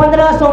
1500